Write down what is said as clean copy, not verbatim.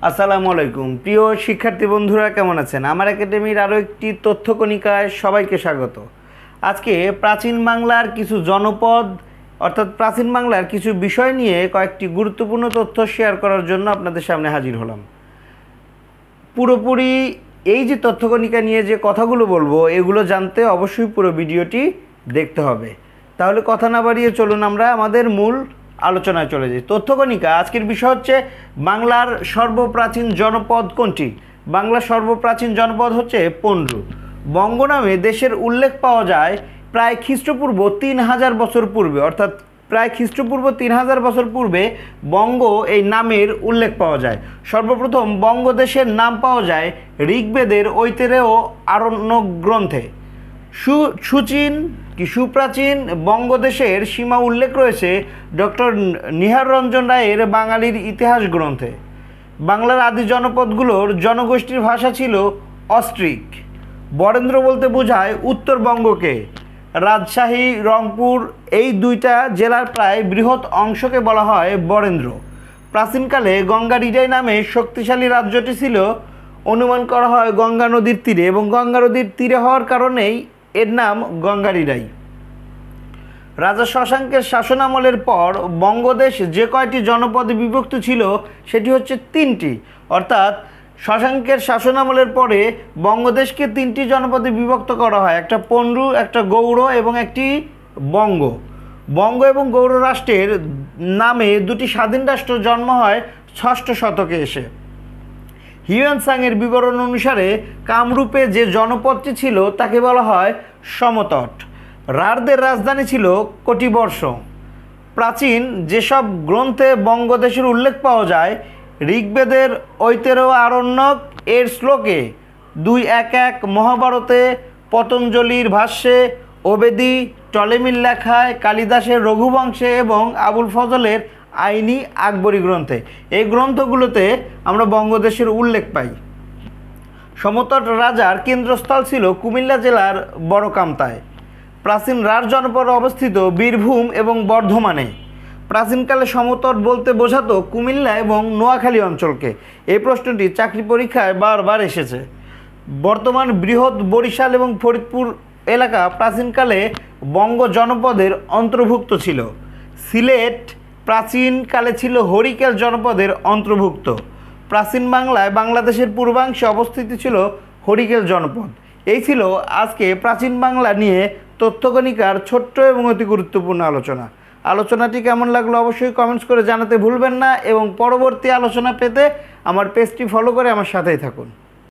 আসসালামু আলাইকুম প্রিয় শিক্ষার্থী বন্ধুরা, কেমন আছেন? আমার একাডেমির আরও একটি তথ্য কণিকায় সবাইকে স্বাগত। আজকে প্রাচীন বাংলার কিছু জনপদ অর্থাৎ প্রাচীন বাংলার কিছু বিষয় নিয়ে কয়েকটি গুরুত্বপূর্ণ তথ্য শেয়ার করার জন্য আপনাদের সামনে হাজির হলাম। পুরোপুরি এই যে তথ্য কণিকা নিয়ে যে কথাগুলো বলবো এগুলো জানতে অবশ্যই পুরো ভিডিওটি দেখতে হবে। তাহলে কথা না বাড়িয়ে চলুন আমরা আমাদের মূল আলোচনায় চলে যাই। তথ্য কণিকা আজকের বিষয় হচ্ছে বাংলার সর্বপ্রাচীন জনপদ কোনটি? বাংলার সর্বপ্রাচীন জনপদ হচ্ছে পন্ডু। বঙ্গ নামে দেশের উল্লেখ পাওয়া যায় প্রায় খ্রিস্টপূর্ব 3000 বছর পূর্বে, অর্থাৎ প্রায় খ্রিস্টপূর্ব 3000 বছর পূর্বে বঙ্গ এই নামের উল্লেখ পাওয়া যায়। সর্বপ্রথম বঙ্গদেশের নাম পাওয়া যায় ঋগ্বেদের ঐতেরেয় আরণ্যক গ্রন্থে। সুপ্রাচীন বঙ্গদেশের সীমা উল্লেখ রয়েছে ডক্টর নিহার রঞ্জন রায়ের বাঙালির ইতিহাস গ্রন্থে। বাংলার আদি জনপদগুলোর জনগোষ্ঠীর ভাষা ছিল অস্ট্রিক। বরেন্দ্র বলতে বোঝায় উত্তরবঙ্গকে। রাজশাহী, রংপুর এই দুইটা জেলার প্রায় বৃহৎ অংশকে বলা হয় বরেন্দ্র। প্রাচীনকালে গঙ্গারিডাই নামে শক্তিশালী রাজ্যটি ছিল। অনুমান করা হয় গঙ্গা নদীর তীরে, এবং গঙ্গা নদীর তীরে হওয়ার কারণেই এর নাম গঙ্গারিডাই। রাজা শশাঙ্কের শাসনামলের পর বঙ্গদেশ যে কয়টি জনপদে বিভক্ত ছিল সেটি হচ্ছে 3টি, অর্থাৎ শশাঙ্কের শাসনামলের পরে বঙ্গদেশকে 3টি জনপদে বিভক্ত করা হয়, একটা পন্ডু, একটা গৌড় এবং একটি বঙ্গ। বঙ্গ এবং গৌড় রাষ্ট্রের নামে দুটি স্বাধীন রাষ্ট্র জন্ম হয় 6ষ্ঠ শতকে এসে। হিউয়েন-সাংয়ের বিবরণ অনুসারে কামরূপে যে জনপদটি ছিল তাকে বলা হয় সমতট। রাঢ়দের রাজধানী ছিল কটিবর্ষ। প্রাচীন যেসব গ্রন্থে বঙ্গদেশের উল্লেখ পাওয়া যায়, ঋগ্বেদের ঐতেরেয় আরণ্যক এর শ্লোকে 2:1:1, মহাভারতে পতঞ্জলির ভাষ্যে, ওবেদি টলেমির লেখায়, কালিদাসের রঘুবংশে এবং আবুল ফজলের আইনি আকবরী গ্রন্থে, এই গ্রন্থগুলোতে আমরা বঙ্গদেশের উল্লেখ পাই। সমতট রাজার কেন্দ্রস্থল ছিল কুমিল্লা জেলার বড়কামতায়। প্রাচীন রাঢ় জনপদ অবস্থিত বীরভূম এবং বর্ধমানে। প্রাচীনকালে সমতট বলতে বোঝাতো কুমিল্লা এবং নোয়াখালী অঞ্চলকে। এই প্রশ্নটি চাকরি পরীক্ষায় বারবার এসেছে। বর্তমান বৃহৎ বরিশাল এবং ফরিদপুর এলাকা প্রাচীনকালে বঙ্গ জনপদের অন্তর্ভুক্ত ছিল। সিলেট প্রাচীনকালে ছিল হরিকেল জনপদের অন্তর্ভুক্ত। প্রাচীন বাংলায় বাংলাদেশের পূর্বাংশে অবস্থিত ছিল হরিকেল জনপদ। এই ছিল আজকে প্রাচীন বাংলা নিয়ে তথ্যকণিকার ছোট্ট এবং অতি গুরুত্বপূর্ণ আলোচনাটি কেমন লাগলো অবশ্যই কমেন্টস করে জানাতে ভুলবেন না, এবং পরবর্তী আলোচনা পেতে আমার পেজটি ফলো করে আমার সাথেই থাকুন।